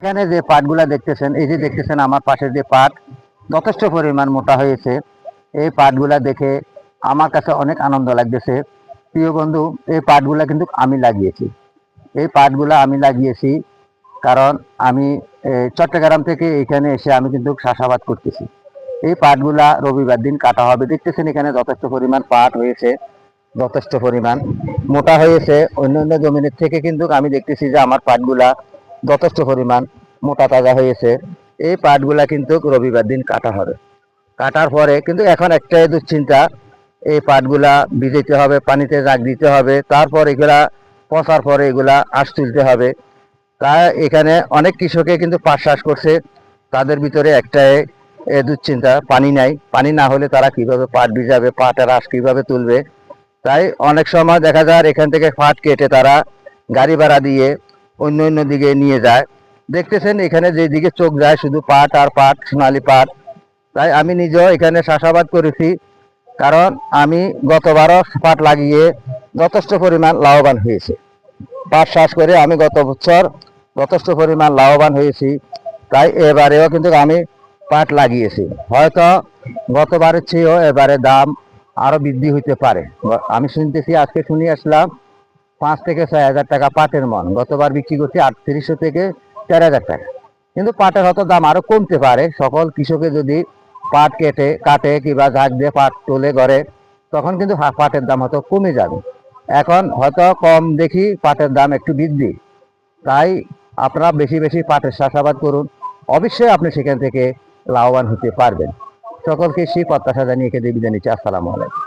এখানে যে পাটগুলা দেখতেছেন, এই যে দেখতেছেন আমার পাশের যে পাট যথেষ্ট পরিমাণ মোটা হয়েছে। এই পাটগুলা দেখে আমার কাছে অনেক আনন্দ লাগতেছে। প্রিয় বন্ধু, এই পাটগুলা কিন্তু আমি লাগিয়েছি। এই পাটগুলা আমি লাগিয়েছি কারণ আমি চট্টগ্রাম থেকে এখানে এসে আমি কিন্তু চাষাবাদ করতেছি। এই পাটগুলা রবিবার দিন কাটা হবে। দেখতেছেন এখানে যথেষ্ট পরিমাণ পাট হয়েছে, যথেষ্ট পরিমাণ মোটা হয়েছে। অন্যান্য জমিনের থেকে কিন্তু আমি দেখতেছি যে আমার পাটগুলা যথেষ্ট পরিমাণ মোটা তাজা হয়েছে। এই পাটগুলা কিন্তু রবিবার দিন কাটা হবে। কাটার পরে কিন্তু এখন একটাই দুশ্চিন্তা, এই পাটগুলা ভিজাইতে হবে, পানিতে রাখ দিতে হবে, তারপর এগুলা পচার পরে এগুলা আঁশ তুলতে হবে। তা এখানে অনেক কৃষকে কিন্তু পাট চাষ করছে, তাদের ভিতরে একটাই দুশ্চিন্তা, পানি নাই। পানি না হলে তারা কিভাবে পাট ভিজাবে, পাটের আঁশ কিভাবে তুলবে। তাই অনেক সময় দেখা যায় এখান থেকে পাট কেটে তারা গাড়ি ভাড়া দিয়ে অন্য অন্য দিকে নিয়ে যায়। দেখতেছেন এখানে যেদিকে চোখ যায় শুধু পাট আর পাট, সোনালী পাট। তাই আমি নিজেও এখানে চাষাবাদ করেছি, কারণ আমি গতবারও পাট লাগিয়ে যথেষ্ট পরিমাণ লাভবান হয়েছে। পাট চাষ করে আমি গত বছর যথেষ্ট পরিমাণ লাভবান হয়েছি। তাই এবারেও কিন্তু আমি পাট লাগিয়েছি। হয়তো গতবারের চেয়েও এবারে দাম আরো বৃদ্ধি হইতে পারে। আমি শুনতেছি, আজকে শুনে আসলাম 5 থেকে 6 হাজার টাকা পাটের মন। গতবার বিক্রি করছি 3800 থেকে 4000 টাকা। কিন্তু পাটের হয়তো দাম আরো কমতে পারে। সকল কৃষকে যদি পাট কাটে কিংবা ঝাঁক দিয়ে পাট তোলে ঘরে, তখন কিন্তু পাটের দাম হয়তো কমে যাবে। এখন হয়তো কম দেখি পাটের দাম একটু বৃদ্ধি। তাই আপনারা বেশি বেশি পাটের চাষাবাদ করুন, অবশ্যই আপনি সেখান থেকে লাভবান হতে পারবেন। সকলকে সেই প্রত্যাশা জানিয়ে বিদায় নিচ্ছি। আসসালামু আলাইকুম।